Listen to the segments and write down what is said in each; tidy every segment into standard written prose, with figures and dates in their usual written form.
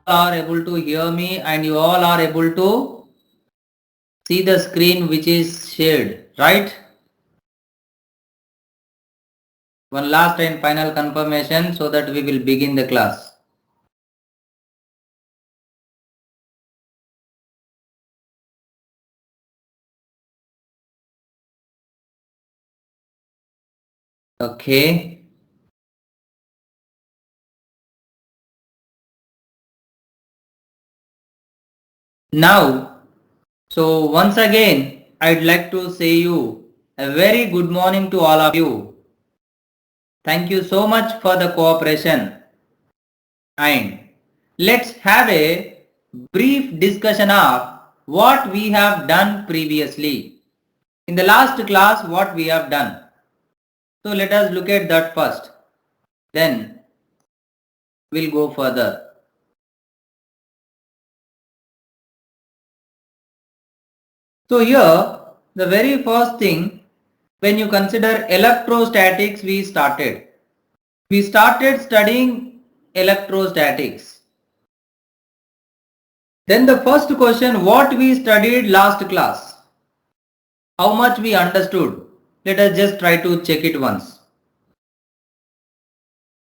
are able to hear me and you all are able to see the screen which is shared, right? One last and final confirmation so that we will begin the class. Okay. Now, so once again, I'd like to say you a very good morning to all of you. Thank you so much for the cooperation and let's have a brief discussion of what we have done previously. In the last class, what we have done. So let us look at that first. Then we'll go further. So here, the very first thing, when you consider electrostatics, we started studying electrostatics. Then the first question, what we studied last class? How much we understood? Let us just try to check it once.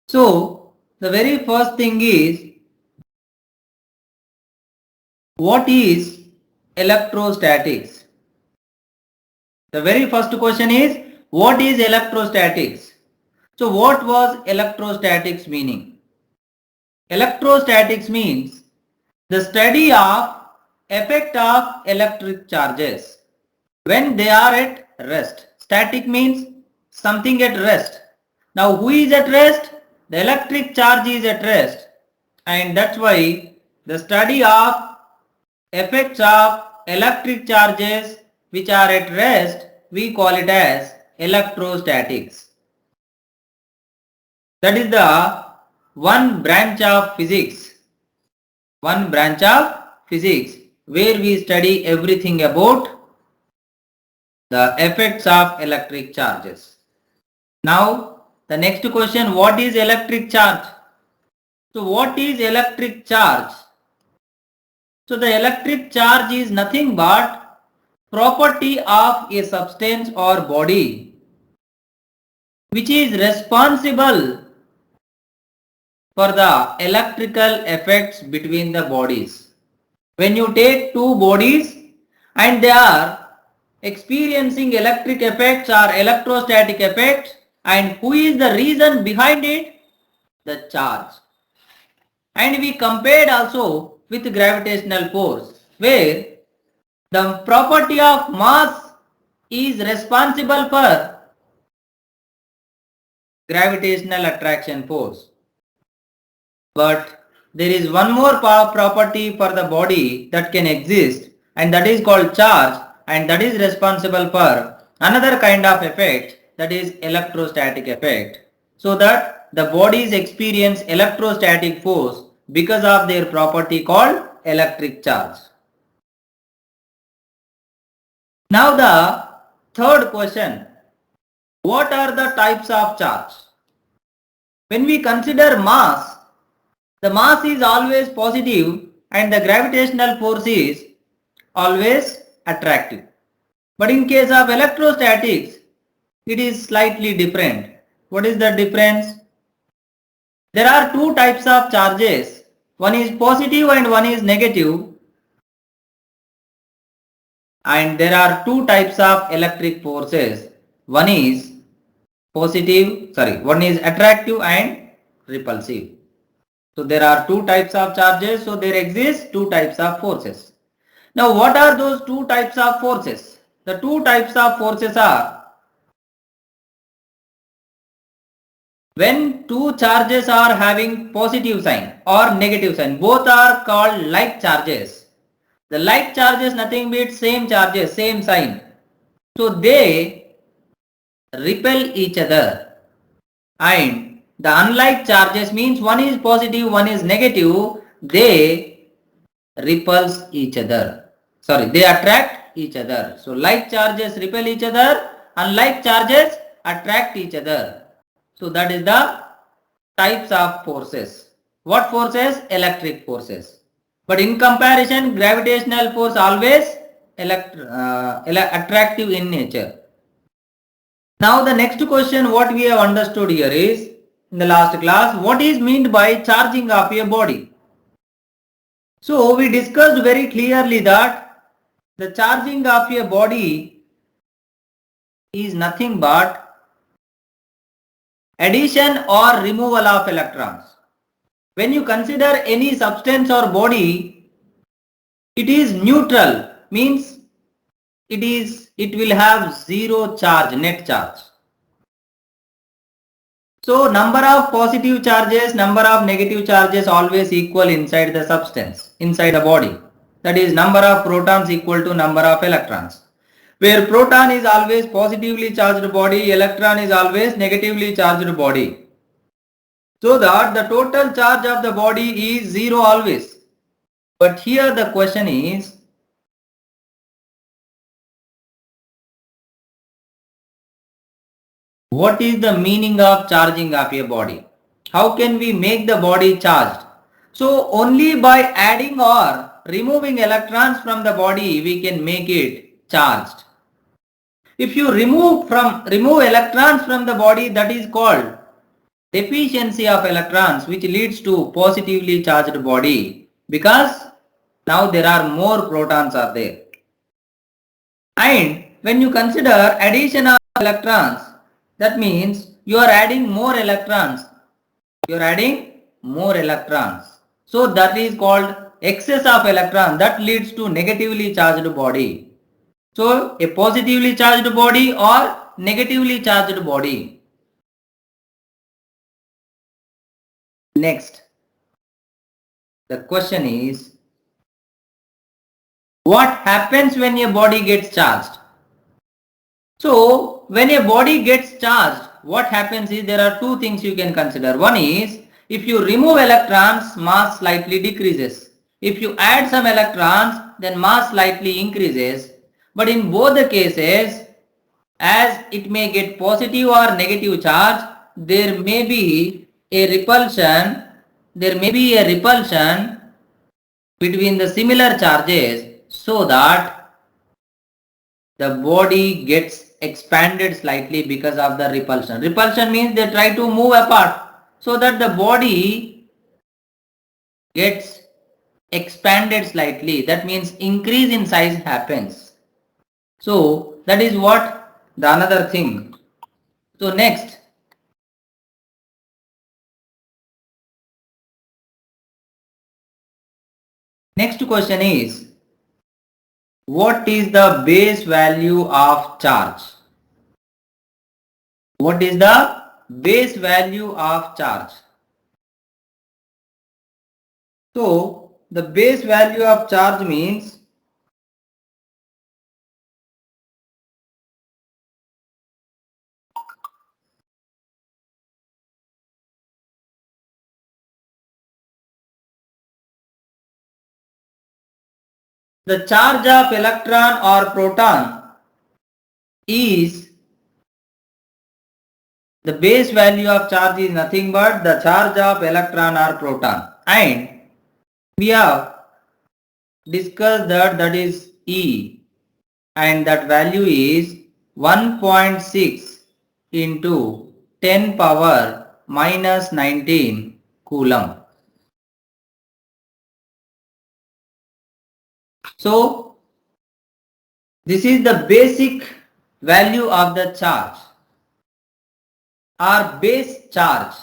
So the very first thing is, what is electrostatics? The very first question is, what is electrostatics? So what was electrostatics meaning? Electrostatics means the study of effect of electric charges when they are at rest. Static means something at rest. Now who is at rest? The electric charge is at rest, and that's why the study of effects of electric charges which are at rest, we call it as electrostatics. That is the one branch of physics where we study everything about the effects of electric charges. Now the next question, what is electric charge? So what is electric charge? So the electric charge is nothing but property of a substance or body which is responsible for the electrical effects between the bodies. When you take two bodies and they are experiencing electric effects or electrostatic effects, and who is the reason behind it? The charge. And we compared also with gravitational force, where the property of mass is responsible for gravitational attraction force. But there is one more property for the body that can exist, and that is called charge, and that is responsible for another kind of effect, that is electrostatic effect. So that the bodies experience electrostatic force because of their property called electric charge. Now the third question, what are the types of charge? When we consider mass, the mass is always positive and the gravitational force is always attractive. But in case of electrostatics, it is slightly different. What is the difference? There are two types of charges. One is positive and one is negative. And there are two types of electric forces. One is one is attractive and repulsive. So there are two types of charges, so there exist two types of forces. Now what are those two types of forces? The two types of forces are, when two charges are having positive sign or negative sign, both are called like charges. The like charges nothing but same charges, same sign. So they repel each other, and the unlike charges means one is positive, one is negative, they repulse each other. They attract each other. So like charges repel each other, unlike charges attract each other. So that is the types of forces. What forces? Electric forces. But in comparison, gravitational force always attractive in nature. Now the next question what we have understood here is, in the last class, what is meant by charging of a body? So we discussed very clearly that the charging of a body is nothing but addition or removal of electrons. When you consider any substance or body, it is neutral, means it will have zero charge, net charge. So number of positive charges, number of negative charges always equal inside the substance, inside the body. That is number of protons equal to number of electrons. Where proton is always positively charged body, electron is always negatively charged body. So that the total charge of the body is zero always. But here the question is, what is the meaning of charging of a body? How can we make the body charged? So only by adding or removing electrons from the body we can make it charged. If you remove electrons from the body, that is called deficiency of electrons, which leads to positively charged body, because now there are more protons are there. And when you consider addition of electrons, that means you are adding more electrons. You are adding more electrons. So that is called excess of electron, that leads to negatively charged body. So a positively charged body or negatively charged body. Next, the question is, what happens when a body gets charged? So when a body gets charged, what happens is there are two things you can consider. One is, if you remove electrons, mass slightly decreases. If you add some electrons, then mass slightly increases. But in both the cases, as it may get positive or negative charge, there may be a repulsion. There may be a repulsion between the similar charges, so that the body gets expanded slightly because of the repulsion. Repulsion means they try to move apart, so that the body gets expanded slightly. That means increase in size happens. So that is what the another thing. So next, question is, what is the base value of charge? What is the base value of charge? So the base value of charge means the charge of electron or proton is, the base value of charge is nothing but the charge of electron or proton, and we have discussed that is E, and that value is 1.6 into 10 power minus 19 coulomb. So this is the basic value of the charge or base charge,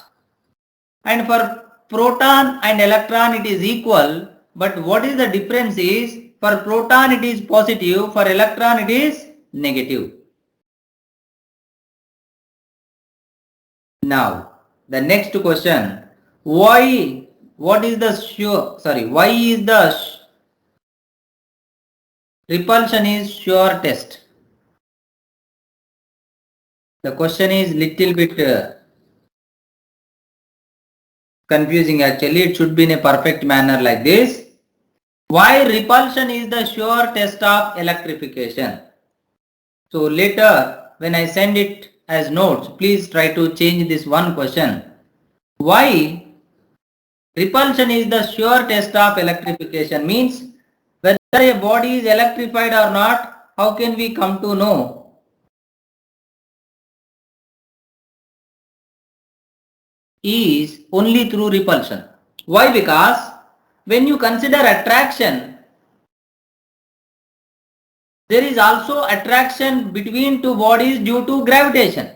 and for proton and electron it is equal, but what is the difference is, for proton it is positive, for electron it is negative. Now the next question, why is the repulsion is sure test? The question is little bit confusing actually. It should be in a perfect manner like this. Why repulsion is the sure test of electrification? So later when I send it as notes, please try to change this one question. Why Repulsion is the sure test of electrification. Means whether a body is electrified or not, how can we come to know? Is only through repulsion. Why? Because when you consider attraction, there is also attraction between two bodies due to gravitation.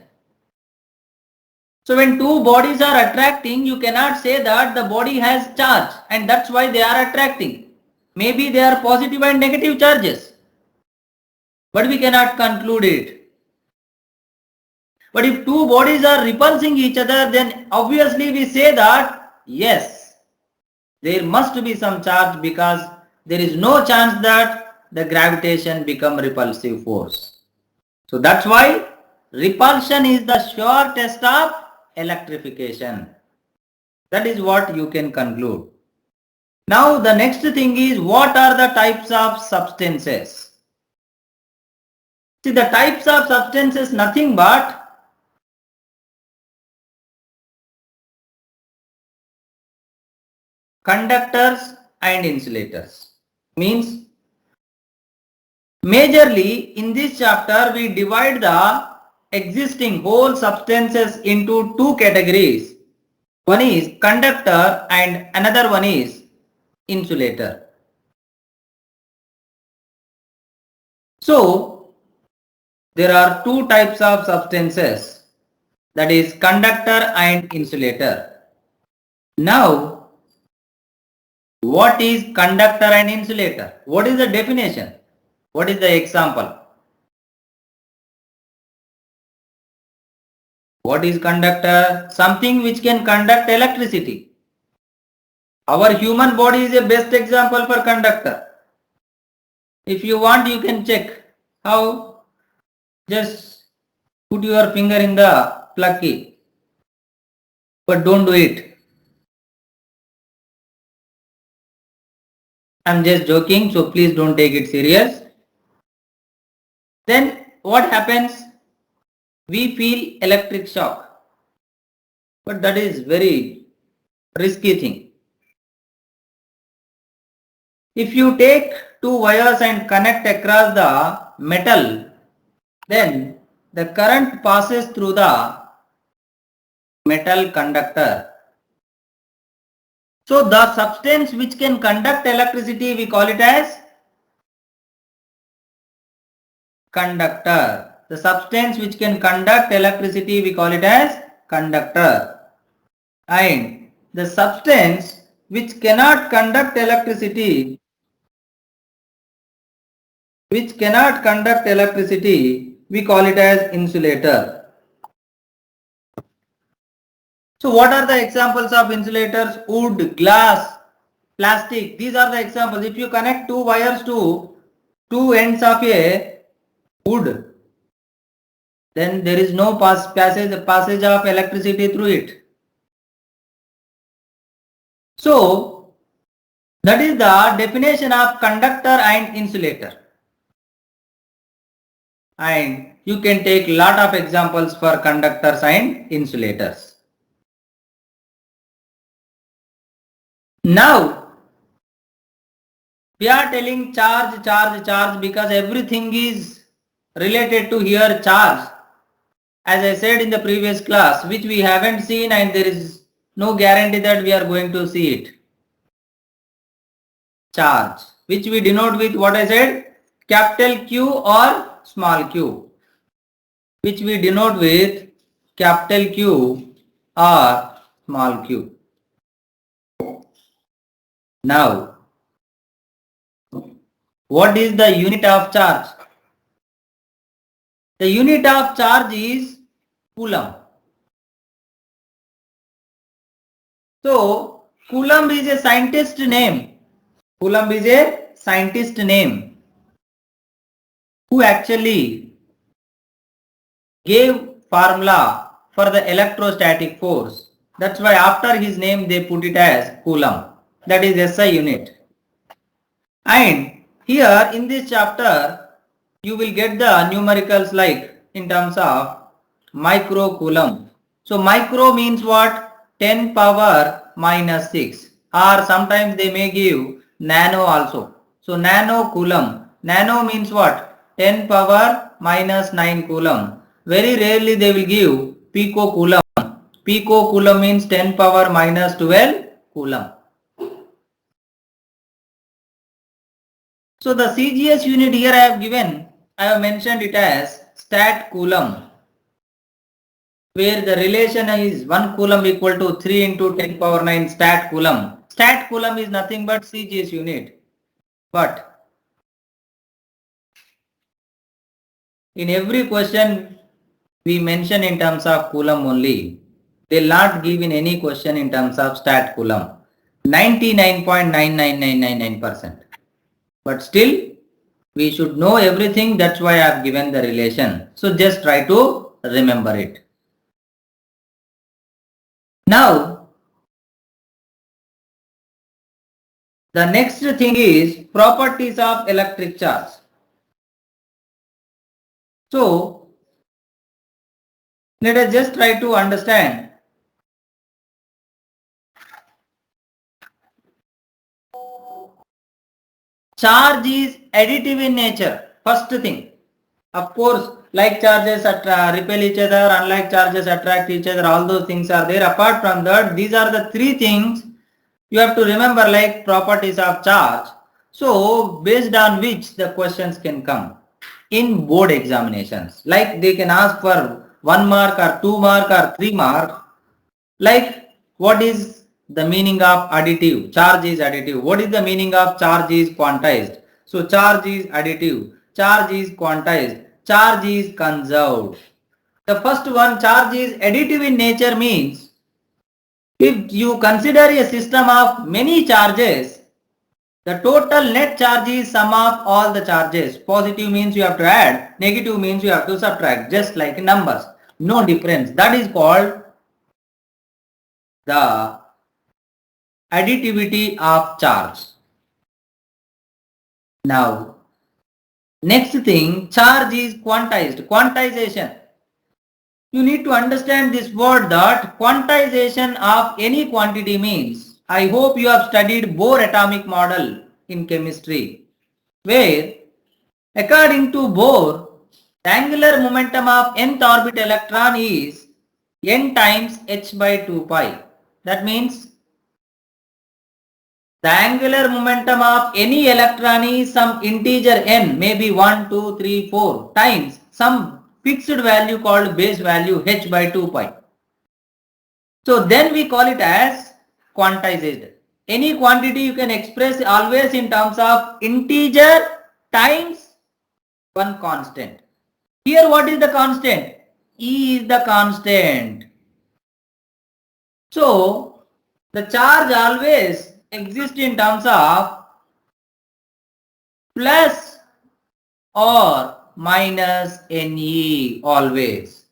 So when two bodies are attracting, you cannot say that the body has charge and that's why they are attracting. Maybe they are positive and negative charges, but we cannot conclude it. But if two bodies are repulsing each other, then obviously we say that yes, there must be some charge because there is no chance that the gravitation become repulsive force. So that's why repulsion is the sure test of electrification. That is what you can conclude. Now the next thing is, what are the types of substances? See, the types of substances nothing but conductors and insulators. Means majorly in this chapter we divide the existing whole substances into two categories. One is conductor and another one is insulator. So there are two types of substances, that is conductor and insulator. Now what is conductor and insulator? What is the definition? What is the example? What is conductor? Something which can conduct electricity. Our human body is a best example for conductor. If you want, you can check how. Just put your finger in the plug key, but don't do it. I'm just joking, so please don't take it serious. Then what happens? We feel electric shock, but that is very risky thing. If you take two wires and connect across the metal, then the current passes through the metal conductor. So the substance which can conduct electricity, we call it as conductor. The substance which can conduct electricity, we call it as conductor. And the substance which cannot conduct electricity, we call it as insulator. So what are the examples of insulators? Wood, glass, plastic. These are the examples. If you connect two wires to two ends of a wood, then there is no passage of electricity through it. So that is the definition of conductor and insulator. And you can take lot of examples for conductors and insulators. Now we are telling charge because everything is related to here charge. As I said in the previous class, which we haven't seen and there is no guarantee that we are going to see it. Charge, which we denote with what I said, capital Q or small q, which we denote with capital Q or small q. Now, what is the unit of charge? The unit of charge is Coulomb. So, Coulomb is a scientist name. Coulomb is a scientist name who actually gave formula for the electrostatic force. That's why after his name they put it as Coulomb. That is SI unit. And here in this chapter you will get the numericals like in terms of micro Coulomb. So micro means what? 10 power minus 6. or sometimes they may give nano also. So nano coulomb. Nano means what? 10 power minus 9 coulomb. Very rarely they will give pico coulomb. Pico coulomb means 10 power minus 12 coulomb. So the CGS unit here I have mentioned it as stat coulomb, where the relation is 1 coulomb equal to 3 into 10 power 9 stat coulomb. Stat coulomb is nothing but CGS unit. But in every question we mention in terms of coulomb only. They will not give in any question in terms of stat coulomb. 99.99999%. But still we should know everything. That's why I have given the relation. So just try to remember it. Now the next thing is properties of electric charge. So let us just try to understand. Charge is additive in nature. First thing. Of course, like charges repel each other, unlike charges attract each other, all those things are there. Apart from that, these are the three things you have to remember, like properties of charge. So based on which the questions can come in board examinations. Like they can ask for 1 mark or 2 mark or 3 mark. Like what is the meaning of additive? Charge is additive. What is the meaning of charge is quantized? So charge is additive. Charge is quantized. Charge is conserved. The first one, charge is additive in nature, means if you consider a system of many charges, the total net charge is sum of all the charges. Positive means you have to add, negative means you have to subtract, just like numbers. No difference. That is called the additivity of charge. Now, next thing, charge is quantized. Quantization. You need to understand this word, that quantization of any quantity means, I hope you have studied Bohr atomic model in chemistry, where according to Bohr, the angular momentum of nth orbit electron is n times h by 2 pi. That means the angular momentum of any electron is some integer n, maybe 1, 2, 3, 4 times some fixed value called base value h by 2 pi. So then we call it as quantized. Any quantity you can express always in terms of integer times one constant. Here what is the constant? E is the constant. So the charge always exists in terms of plus or minus Ne always.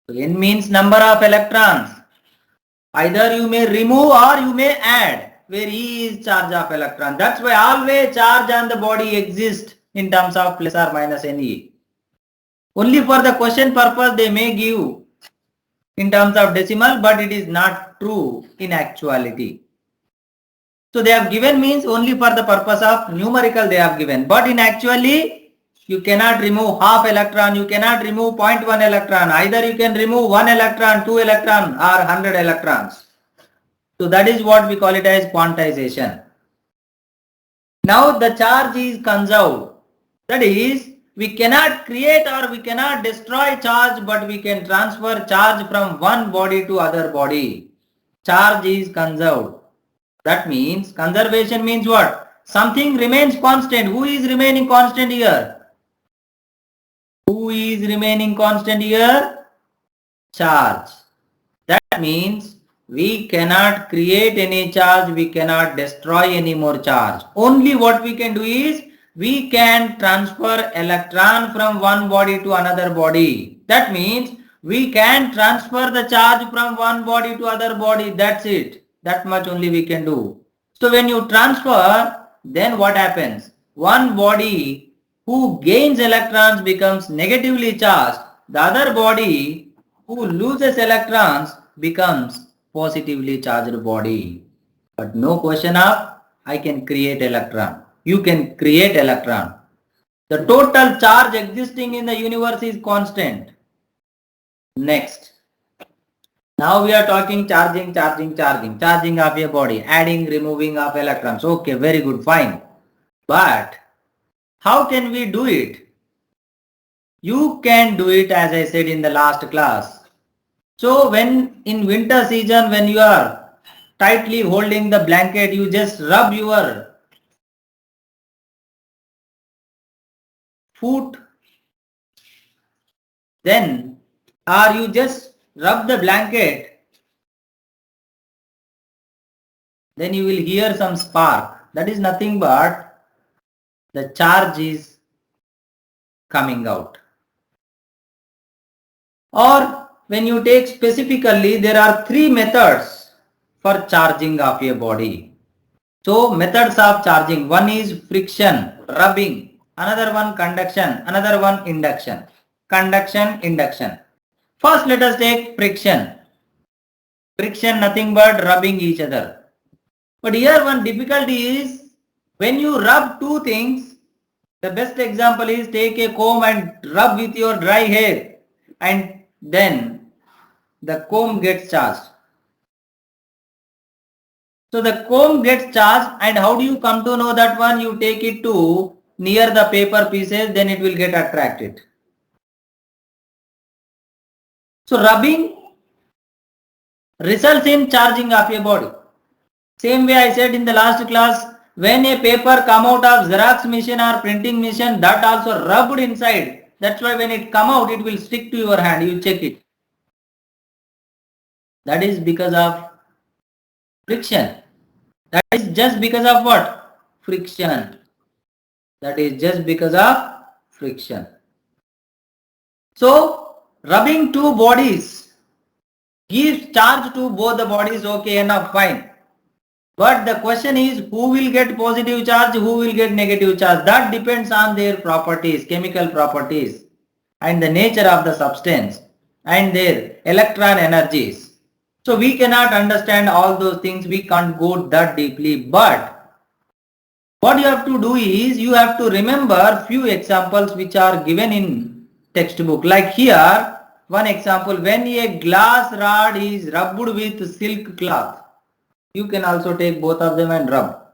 So N means number of electrons. Either you may remove or you may add, where E is charge of electron. That's why always charge on the body exists in terms of plus or minus Ne. Only for the question purpose they may give in terms of decimal, but it is not true in actuality. So they have given means only for the purpose of numerical they have given, but in actually you cannot remove half electron, you cannot remove 0.1 electron, either you can remove 1 electron, 2 electron or 100 electrons. So that is what we call it as quantization. Now the charge is conserved. That is, we cannot create or we cannot destroy charge, but we can transfer charge from one body to other body. Charge is conserved. That means conservation means what? Something remains constant. Who is remaining constant here? Who is remaining constant here? Charge. That means we cannot create any charge, we cannot destroy any more charge. Only what we can do is we can transfer electron from one body to another body. That means we can transfer the charge from one body to other body. That's it. That much only we can do. So when you transfer, then what happens? One body who gains electrons becomes negatively charged. The other body who loses electrons becomes positively charged body. But no question of I can create electron. You can create electron. The total charge existing in the universe is constant. Next. Now we are talking charging of a body, adding, removing of electrons. Okay, very good, fine. But how can we do it? You can do it as I said in the last class. So when in winter season, when you are tightly holding the blanket, you just rub your foot, then or you just rub the blanket, then you will hear some spark. That is nothing but the charge is coming out. Or when you take specifically, there are three methods for charging of a body. So methods of charging, one is friction, rubbing, another one conduction, another one induction. Conduction, induction. First let us take friction. Friction nothing but rubbing each other. But here one difficulty is when you rub two things, the best example is take a comb and rub with your dry hair and then the comb gets charged. So the comb gets charged, and how do you come to know that one? You take it to near the paper pieces, then it will get attracted. So rubbing results in charging of a body. Same way I said in the last class, when a paper come out of Xerox machine or printing machine, that also rubbed inside. That's why when it come out, it will stick to your hand. You check it. That is because of friction. That is just because of what? Friction. That is just because of friction. So rubbing two bodies gives charge to both the bodies. Okay, enough, fine. But the question is, who will get positive charge, who will get negative charge? That depends on their properties, chemical properties, and the nature of the substance and their electron energies. So we cannot understand all those things. We can't go that deeply. But what you have to do is, you have to remember few examples which are given in textbook. Like here, one example, when a glass rod is rubbed with silk cloth, you can also take both of them and rub.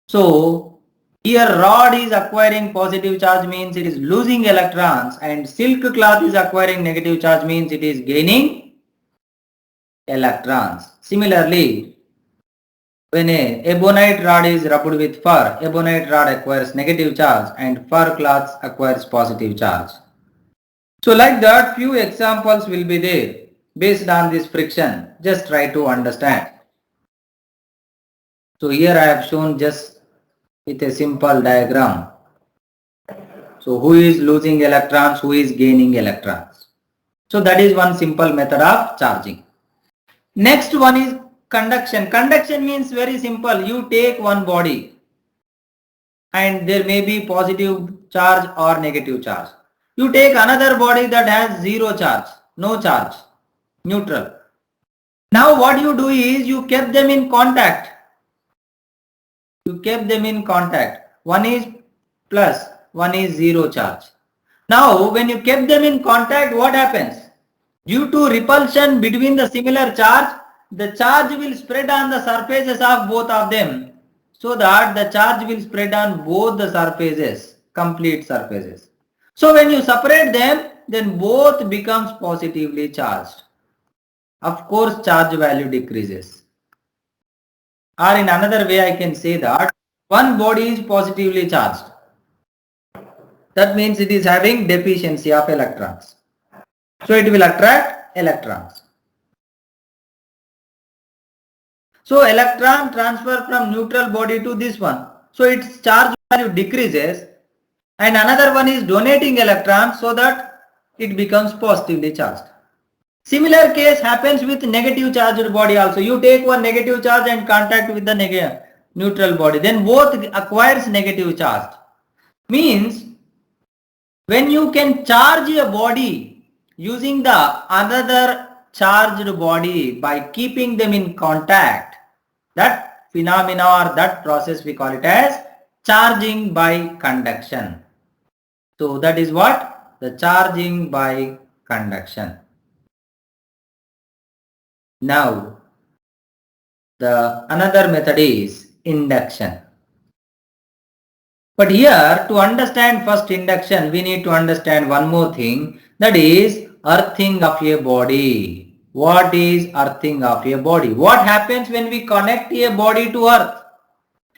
So here rod is acquiring positive charge, means it is losing electrons, and silk cloth is acquiring negative charge, means it is gaining electrons. Similarly, when a ebonite rod is rubbed with fur, ebonite rod acquires negative charge and fur cloth acquires positive charge. So like that, few examples will be there based on this friction. Just try to understand. So here I have shown just with a simple diagram. So who is losing electrons, who is gaining electrons. So that is one simple method of charging. Next one is conduction. Conduction means very simple. You take one body and there may be positive charge or negative charge. You take another body that has zero charge, no charge, neutral. Now what you do is you kept them in contact. You kept them in contact. One is plus, one is zero charge. Now when you kept them in contact, what happens? Due to repulsion between the similar charge, the charge will spread on the surfaces of both of them, so that the charge will spread on both the surfaces, complete surfaces. So when you separate them, then both becomes positively charged. Of course, charge value decreases. Or in another way, I can say that one body is positively charged. That means it is having deficiency of electrons. So it will attract electrons. So electron transfer from neutral body to this one. So its charge value decreases, and another one is donating electrons so that it becomes positively charged. Similar case happens with negative charged body also. You take one negative charge and contact with the neutral body, then both acquires negative charge. Means when you can charge a body using the another charged body by keeping them in contact, That phenomena or that process we call it as charging by conduction. So that is what? The charging by conduction. Now, the another method is induction. But here, to understand first induction, we need to understand one more thing, that is earthing of a body. What is earthing of a body? What happens when we connect a body to earth?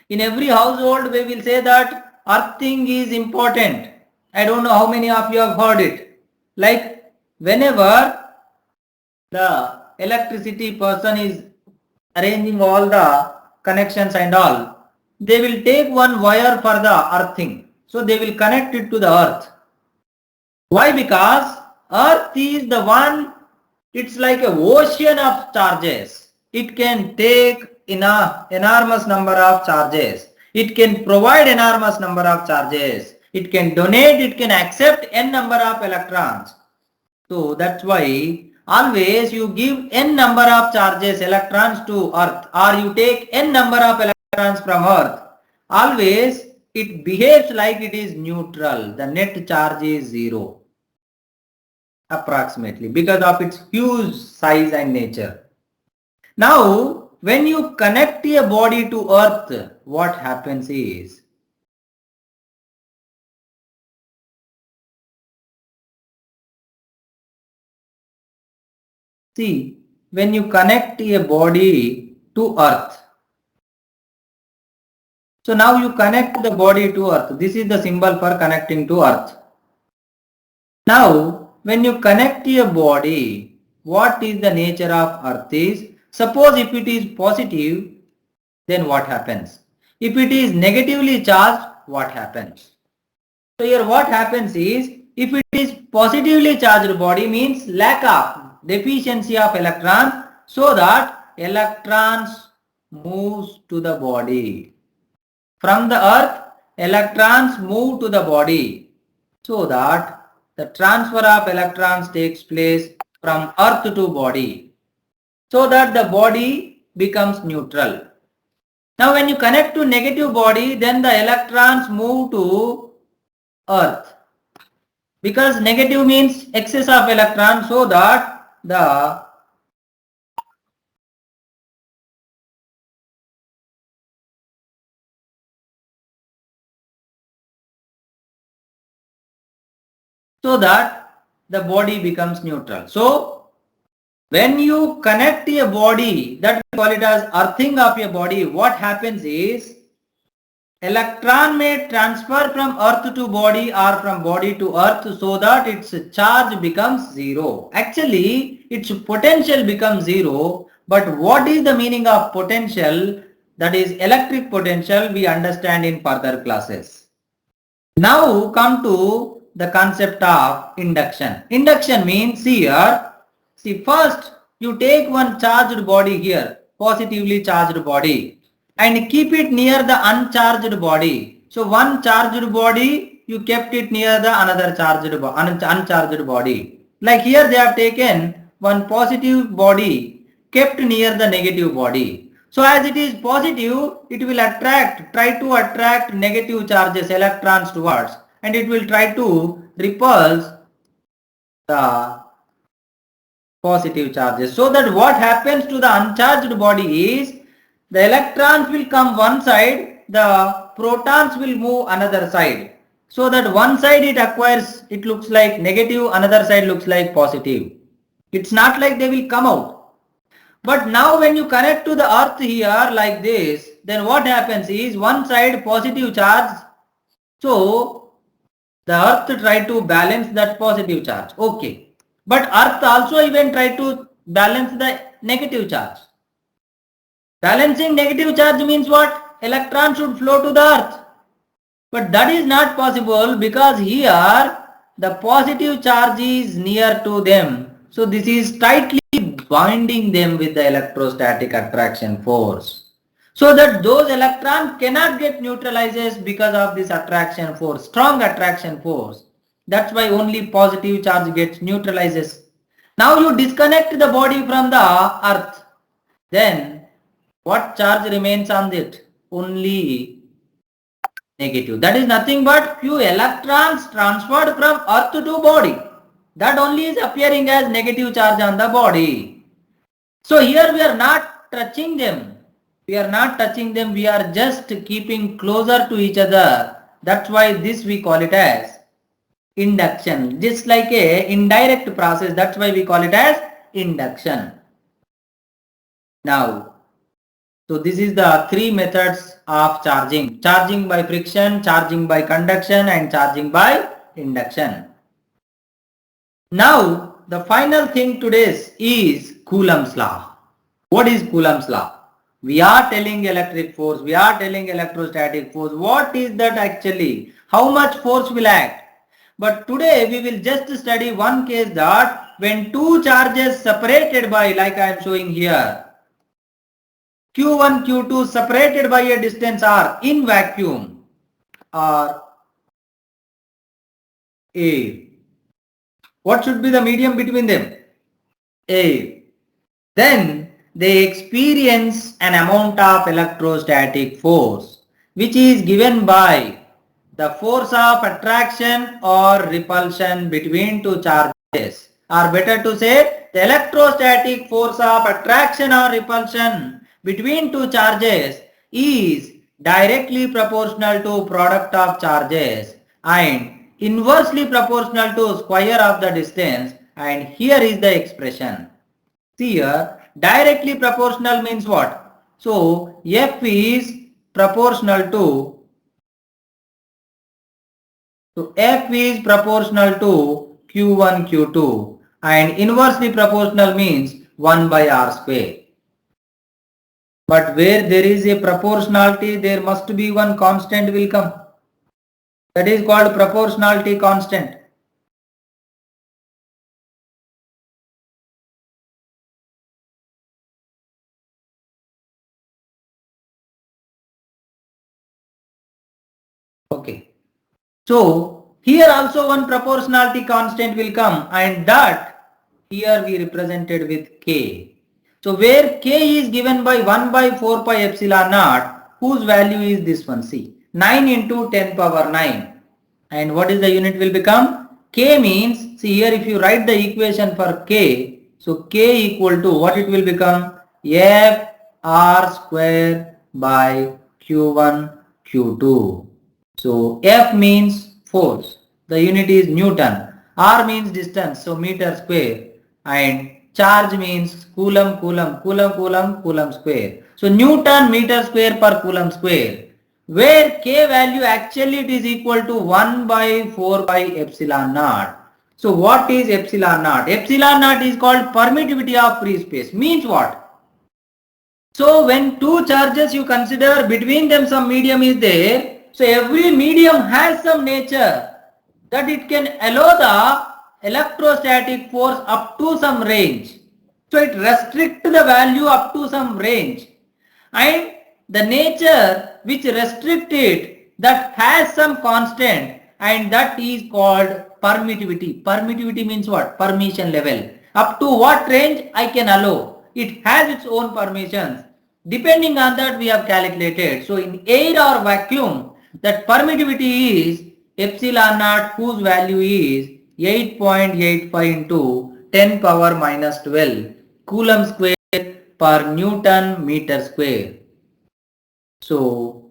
In every household, we will say that earthing is important. I don't know how many of you have heard it. Like whenever the electricity person is arranging all the connections and all, they will take one wire for the earthing. So they will connect it to the earth. Why? Because earth is the one, it's like an ocean of charges. It can take enormous number of charges. It can provide enormous number of charges. It can donate, it can accept n number of electrons. So that's why always you give n number of charges, electrons to earth, or you take n number of electrons from earth. Always it behaves like it is neutral. The net charge is zero approximately because of its huge size and nature. Now, when you connect a body to earth, what happens is, see, when you connect a body to earth, so now you connect the body to earth. This is the symbol for connecting to earth. Now, when you connect a body, what is the nature of earth is, suppose if it is positive, then what happens? If it is negatively charged, what happens? So here what happens is, if it is positively charged body means lack of deficiency of electrons, so that electrons moves to the body. From the earth, electrons move to the body, so that the transfer of electrons takes place from earth to body, so that the body becomes neutral. Now when you connect to negative body, then the electrons move to earth, because negative means excess of electrons, so that the body becomes neutral. So when you connect a body, that we call it as earthing of a body, what happens is, electron may transfer from earth to body or from body to earth, so that its charge becomes zero. Actually, its potential becomes zero. But what is the meaning of potential? That is electric potential, we understand in further classes. Now come to the concept of induction. Induction means here, see, first you take one charged body here, positively charged body, and keep it near the uncharged body. So one charged body, you kept it near the another uncharged body. Like here they have taken one positive body kept near the negative body. So as it is positive, it will try to attract negative charges, electrons towards, and it will try to repulse the positive charges. So that what happens to the uncharged body is, the electrons will come one side, the protons will move another side. So that one side it acquires, it looks like negative, another side looks like positive. It's not like they will come out. But now when you connect to the earth here like this, then what happens is, one side positive charge, so the earth try to balance that positive charge. Okay. But earth also even try to balance the negative charge. Balancing negative charge means what? Electrons should flow to the earth. But that is not possible, because here the positive charge is near to them. So this is tightly binding them with the electrostatic attraction force, so that those electrons cannot get neutralized because of this attraction force, strong attraction force. That's why only positive charge gets neutralizes. Now you disconnect the body from the earth, then what charge remains on it? Only negative. That is nothing but few electrons transferred from earth to body. That only is appearing as negative charge on the body. So here we are not touching them. We are not touching them. We are just keeping closer to each other. That's why this we call it as induction. Just like a indirect process. That's why we call it as induction. Now, so this is the three methods of charging. Charging by friction, charging by conduction, and charging by induction. Now, the final thing today is Coulomb's law. What is Coulomb's law? We are telling electric force, we are telling electrostatic force. What is that actually? How much force will act? But today we will just study one case that when two charges separated by, like I am showing here, Q1, Q2 separated by a distance r in vacuum or A. What should be the medium between them? A. Then they experience an amount of electrostatic force which is given by the force of attraction or repulsion between two charges, or better to say the electrostatic force of attraction or repulsion between two charges is directly proportional to product of charges and inversely proportional to square of the distance, and here is the expression. See here, directly proportional means what? So, F is proportional to, F is proportional to Q1, Q2, and inversely proportional means 1 by R square. But where there is a proportionality, there must be one constant will come. That is called proportionality constant. Okay. So here also one proportionality constant will come, and that here we represented with K. So where K is given by 1 by 4 pi epsilon naught, whose value is this one? See, 9 into 10 power 9. And what is the unit will become? K means, see here if you write the equation for K, so K equal to what it will become? F R square by Q1 Q2. So F means force, the unit is Newton. R means distance, so meter square, and charge means coulomb, coulomb, coulomb, coulomb, coulomb square. So Newton meter square per coulomb square, where K value actually it is equal to 1 by 4 by epsilon naught. So what is epsilon naught? Epsilon naught is called permittivity of free space. Means what? So when two charges you consider, between them some medium is there. So every medium has some nature that it can allow the electrostatic force up to some range. So it restricts the value up to some range. And the nature which restricts it, that has some constant, and that is called permittivity. Permittivity means what? Permission level. Up to what range I can allow. It has its own permissions. Depending on that we have calculated. So in air or vacuum, that permittivity is epsilon naught, whose value is 8.85 into 10 power minus 12 coulomb square per Newton meter square. So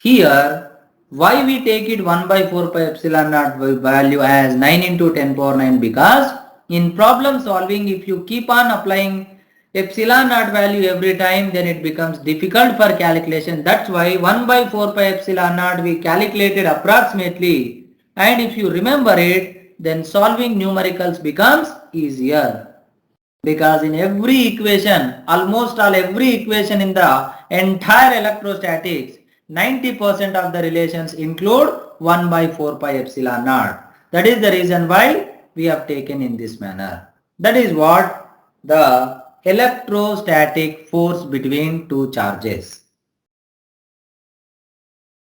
here why we take it 1 by 4 pi epsilon naught value as 9 into 10 power 9, because in problem solving if you keep on applying epsilon naught value every time, then it becomes difficult for calculation. That's why 1 by 4 pi epsilon naught we calculated approximately, and if you remember it, then solving numericals becomes easier. Because in every equation, almost all every equation in the entire electrostatics, 90% of the relations include 1 by 4 pi epsilon naught. That is the reason why we have taken in this manner. That is what the electrostatic force between two charges.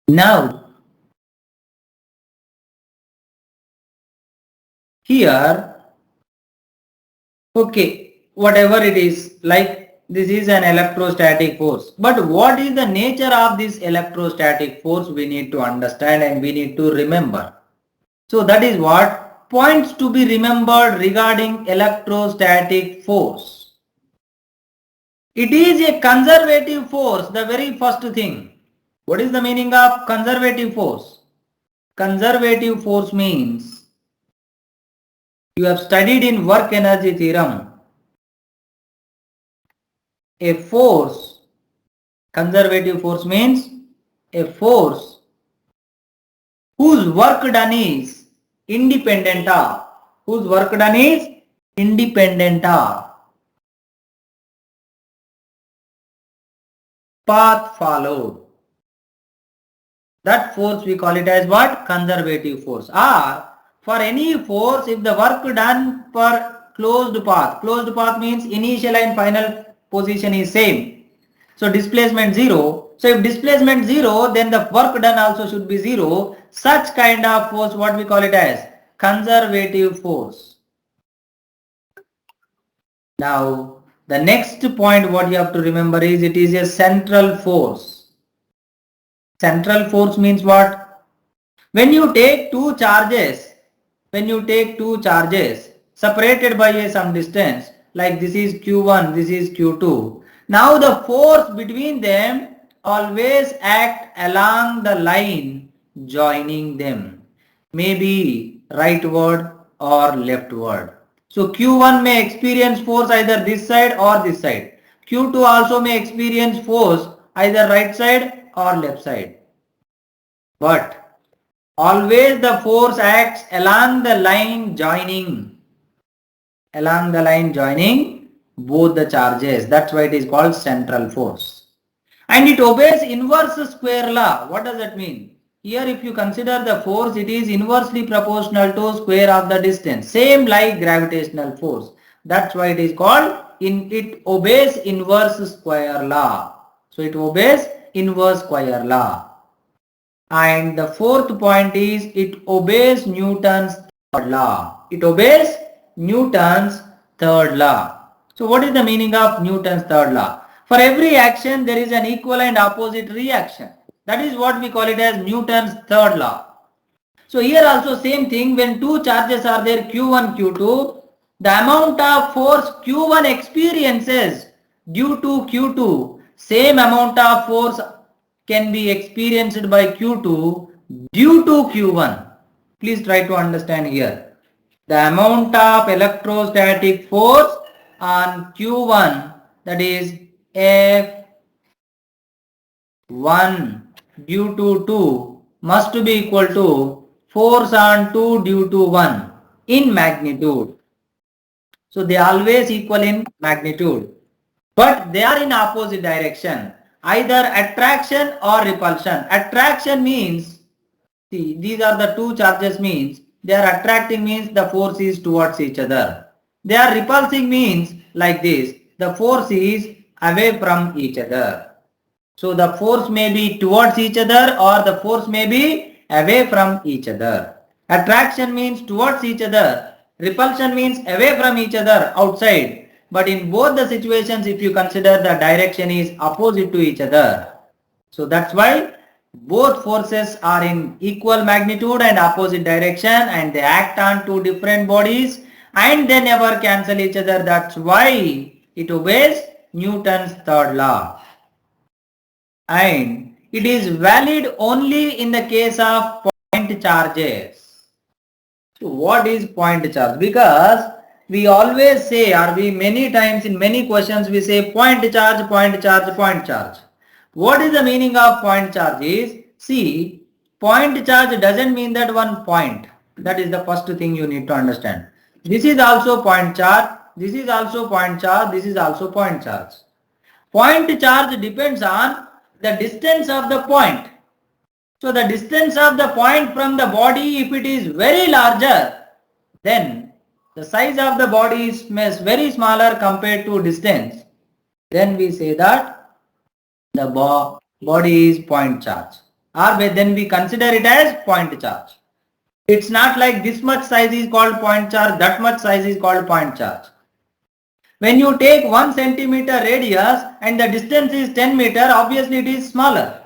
Now, here, okay, whatever it is, like this is an electrostatic force. But what is the nature of this electrostatic force? We need to understand and we need to remember. So that is what points to be remembered regarding electrostatic force. It is a conservative force, the very first thing. What is the meaning of conservative force? Conservative force means you have studied in work energy theorem. A force, conservative force means a force whose work done is independent of, path followed. That force we call it as what? Conservative force. Or for any force, if the work done per closed path means initial and final position is same. So displacement 0. So if displacement 0, then the work done also should be 0. Such kind of force, what we call it as? Conservative force. Now, the next point what you have to remember is it is a central force. Central force means what? When you take two charges separated by some distance, like this is Q1, this is Q2. Now the force between them always act along the line joining them, maybe rightward or leftward. So Q1 may experience force either this side or this side. Q2 also may experience force either right side or left side. But always the force acts along the line joining both the charges. That's why it is called central force. And it obeys inverse square law. What does that mean? Here if you consider the force, it is inversely proportional to square of the distance. Same like gravitational force. That's why it is called, it obeys inverse square law. So it obeys inverse square law. And the fourth point is it obeys Newton's third law. It obeys Newton's third law. So what is the meaning of Newton's third law? For every action there is an equal and opposite reaction. That is what we call it as Newton's third law. So here also same thing, when two charges are there, Q1, Q2, the amount of force Q1 experiences due to Q2, same amount of force can be experienced by Q2 due to Q1. Please try to understand here. The amount of electrostatic force on Q1, that is F1 due to 2, must be equal to force on 2 due to 1 in magnitude. So they always equal in magnitude, but they are in opposite direction, either attraction or repulsion. Attraction means, see, these are the two charges, means they are attracting, means the force is towards each other. They are repulsing means like this, the force is away from each other. So the force may be towards each other or the force may be away from each other. Attraction means towards each other. Repulsion means away from each other, outside. But in both the situations, if you consider the direction is opposite to each other. So that's why both forces are in equal magnitude and opposite direction, and they act on two different bodies and they never cancel each other. That's why it obeys Newton's third law. And it is valid only in the case of point charges. So what is point charge? Because we always say, or we many times in many questions we say point charge, point charge, point charge. What is the meaning of point charge is, see, point charge doesn't mean that one point. That is the first thing you need to understand. This is also point charge, this is also point charge, this is also point charge. Point charge depends on the distance of the point. So the distance of the point from the body, if it is very larger, then the size of the body is very smaller compared to distance, then we say that the body is point charge, or then we consider it as point charge. It's not like this much size is called point charge, that much size is called point charge. When you take 1 centimeter radius and the distance is 10 meter, obviously it is smaller.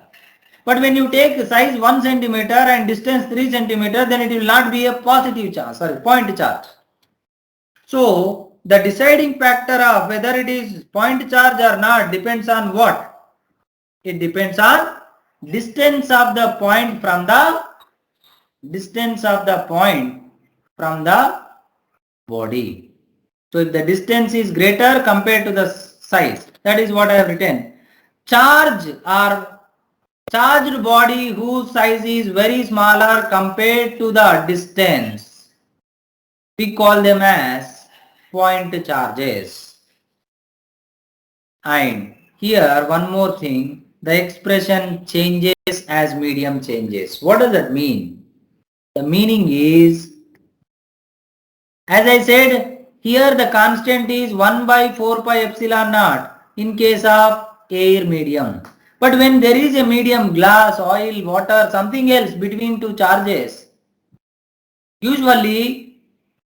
But when you take size 1 centimeter and distance 3 centimeter, then it will not be a positive charge, point charge. So the deciding factor of whether it is point charge or not depends on what? It depends on distance of the point from the body. So if the distance is greater compared to the size, that is what I have written. Charged body whose size is very smaller compared to the distance, we call them as point charges. And here one more thing, the expression changes as medium changes. What does that mean? The meaning is, as I said, here the constant is 1 by 4 pi epsilon naught in case of air medium. But when there is a medium, glass, oil, water, something else between two charges, usually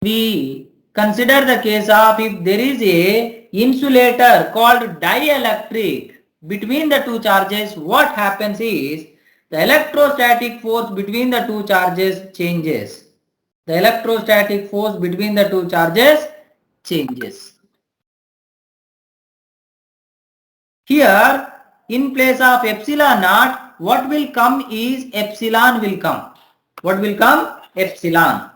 we consider the case of if there is a insulator called dielectric between the two charges, what happens is the electrostatic force between the two charges changes. The electrostatic force between the two charges changes. Here, in place of epsilon naught, what will come is epsilon will come. What will come? Epsilon.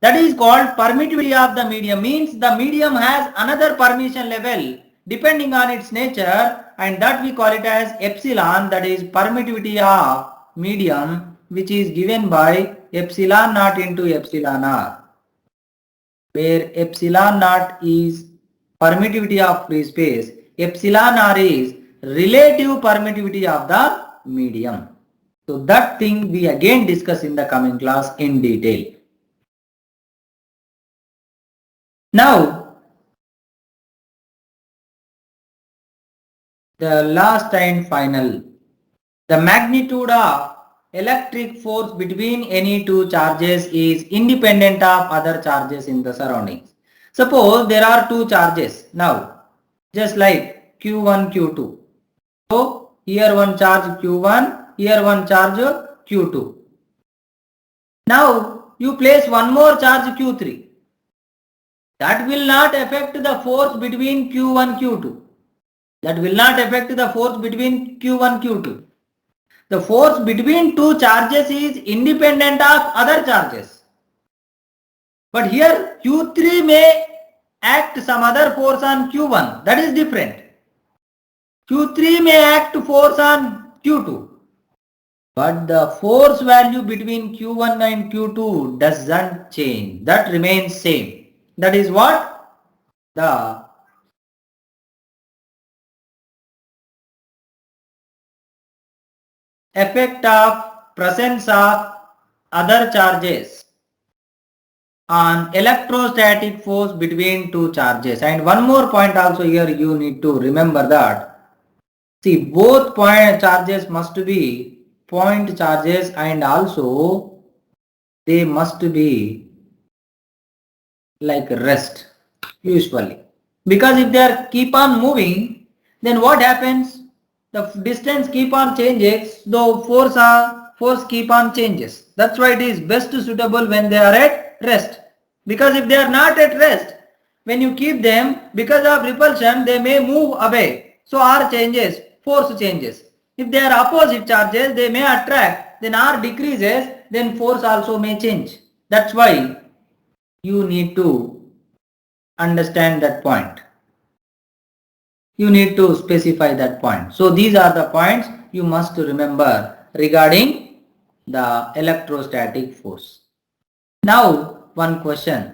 That is called permittivity of the medium. Means the medium has another permission level depending on its nature, and that we call it as epsilon. That is permittivity of medium, which is given by epsilon naught into epsilon r, where epsilon naught is permittivity of free space, epsilon r is relative permittivity of the medium. So that thing we again discuss in the coming class in detail. Now, the last and final, the magnitude of electric force between any two charges is independent of other charges in the surroundings. Suppose there are two charges now, just like Q1, Q2. So here one charge Q1, here one charge Q2. Now you place one more charge Q3. That will not affect the force between Q1, Q2. That will not affect the force between Q1, Q2. The force between two charges is independent of other charges. But here Q3 may act some other force on Q1. That is different. Q3 may act force on Q2. But the force value between Q1 and Q2 doesn't change. That remains same. That is what? The effect of presence of other charges on electrostatic force between two charges. And one more point also here you need to remember that, see, both point charges must be point charges and also they must be like rest usually. Because if they are keep on moving, then what happens? The distance keep on changes, though force keep on changes. That's why it is best suitable when they are at rest. Because if they are not at rest, when you keep them, because of repulsion, they may move away. So R changes, force changes. If they are opposite charges, they may attract, then R decreases, then force also may change. That's why you need to understand that point. You need to specify that point. So these are the points you must remember regarding the electrostatic force. Now one question.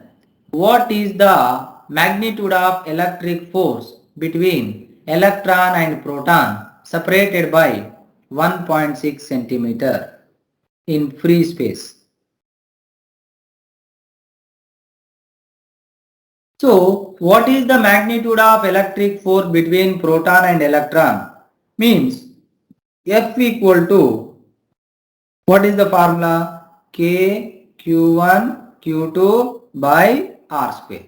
What is the magnitude of electric force between electron and proton separated by 1.6 centimeter in free space? So, what is the magnitude of electric force between proton and electron? Means F equal to, what is the formula? K Q1 Q2 by R square.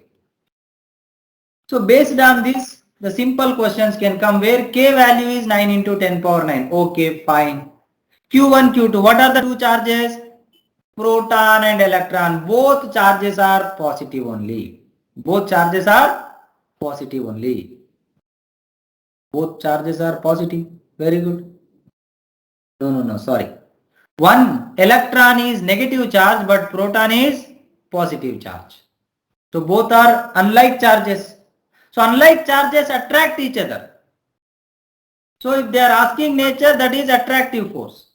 So based on this, the simple questions can come where K value is 9 into 10 power 9. Okay, fine. Q1, Q2, what are the two charges? Proton and electron. Both charges are positive only. Both charges are positive only. Both charges are positive. Very good. No, sorry. One electron is negative charge, but proton is positive charge. So both are unlike charges. So unlike charges attract each other. So if they are asking nature, that is attractive force.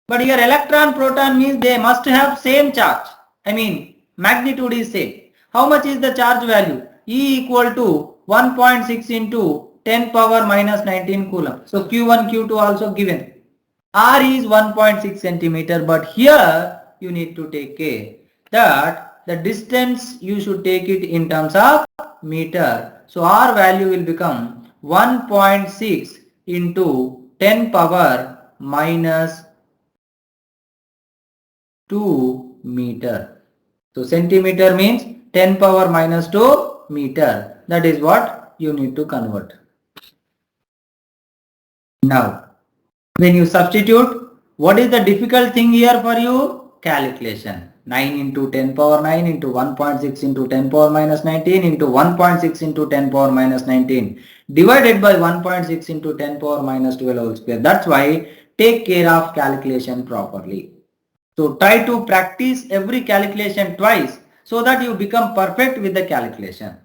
But here electron proton means they must have same charge. I mean magnitude is same. How much is the charge value? E equal to 1.6 into 10 power minus 19 coulomb. So Q1, Q2 also given. R is 1.6 centimeter, but here you need to take care that the distance you should take it in terms of meter. So R value will become 1.6 into 10 power minus 2 meter. So centimeter means 10 power minus 2 meter. That is what you need to convert. Now, when you substitute, what is the difficult thing here for you? Calculation. 9 into 10 power 9 into 1.6 into 10 power minus 19 into 1.6 into 10 power minus 19 divided by 1.6 into 10 power minus 12 whole square. That's why take care of calculation properly. So try to practice every calculation twice so that you become perfect with the calculation.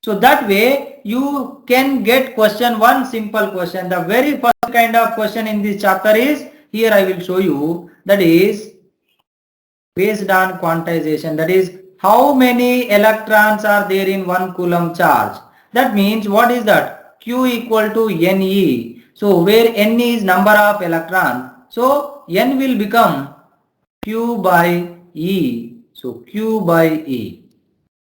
So that way you can get question one simple question. The very first kind of question in this chapter is, here I will show you, that is based on quantization. That is how many electrons are there in 1 coulomb charge. That means what is that? Q equal to Ne. So where N is number of electrons. So N will become Q by E. So Q by E.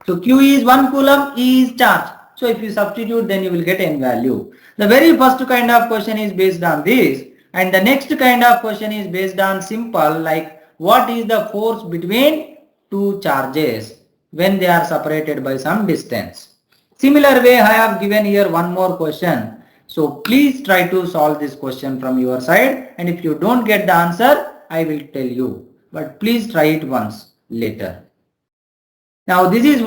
So Q is 1 coulomb, E is charge. So if you substitute, then you will get N value. The very first kind of question is based on this, and the next kind of question is based on simple, like what is the force between two charges when they are separated by some distance. Similar way I have given here one more question. So please try to solve this question from your side, and if you don't get the answer, I will tell you. But please try it once later. Now this is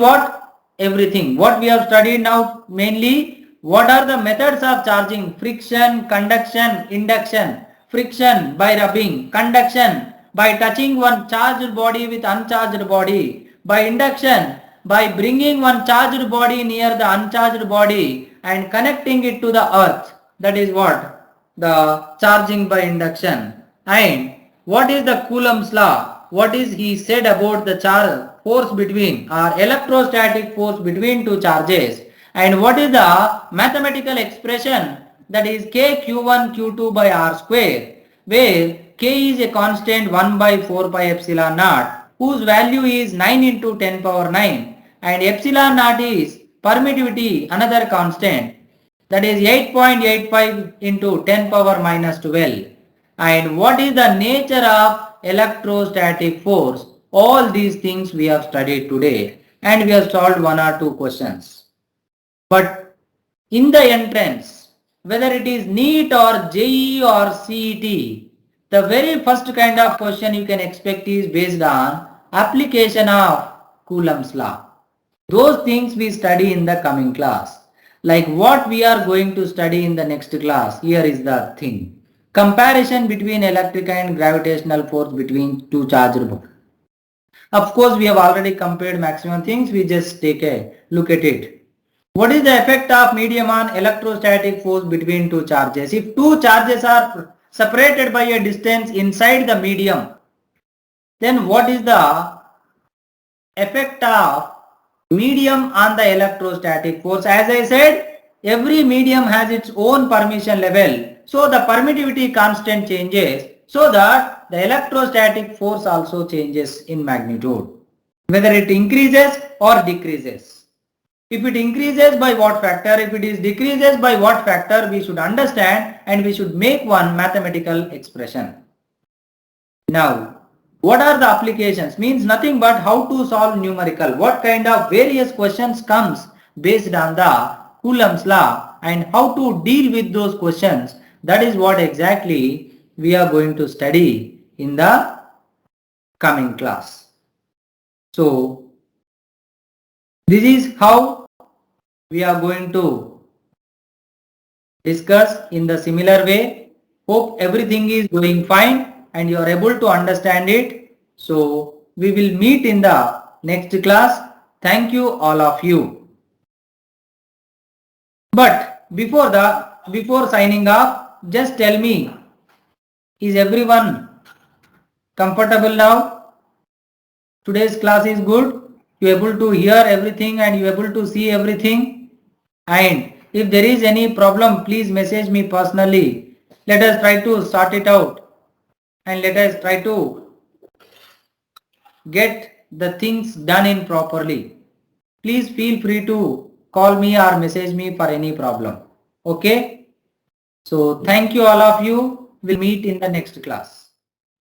everything what we have studied now. Mainly what are the methods of charging? Friction, conduction, induction. Friction by rubbing, conduction by touching one charged body with uncharged body, by induction by bringing one charged body near the uncharged body and connecting it to the earth. That is what the charging by induction. And what is the Coulomb's law? What is he said about the charge force between or electrostatic force between two charges, and what is the mathematical expression, that is K Q1 Q2 by R square, where K is a constant 1 by 4 pi epsilon naught whose value is 9 into 10 power 9, and epsilon naught is permittivity, another constant, that is 8.85 into 10 power minus 12. And what is the nature of electrostatic force? All these things we have studied today, and we have solved one or two questions. But in the entrance, whether it is NEET or JEE or CET, the very first kind of question you can expect is based on application of Coulomb's law. Those things we study in the coming class. Like what we are going to study in the next class, here is the thing. Comparison between electric and gravitational force between two charged bodies. Of course, we have already compared maximum things. We just take a look at it. What is the effect of medium on electrostatic force between two charges? If two charges are separated by a distance inside the medium, then what is the effect of medium on the electrostatic force? As I said, every medium has its own permission level. So the permittivity constant changes, so that the electrostatic force also changes in magnitude, whether it increases or decreases. If it increases by what factor, if it is decreases by what factor, we should understand and we should make one mathematical expression. Now, What are the applications? Means nothing but how to solve numerical. What kind of various questions comes based on the Coulomb's law and how to deal with those questions. That is what exactly we are going to study in the coming class. So this is how we are going to discuss in the similar way. Hope everything is going fine and you are able to understand it. So we will meet in the next class. Thank you all of you. But before signing off, just tell me, is everyone comfortable now? Today's class is good. You able to hear everything and you able to see everything. And if there is any problem, please message me personally. Let us try to sort it out and let us try to get the things done in properly. Please feel free to call me or message me for any problem. Okay? So thank you all of you. We'll meet in the next class.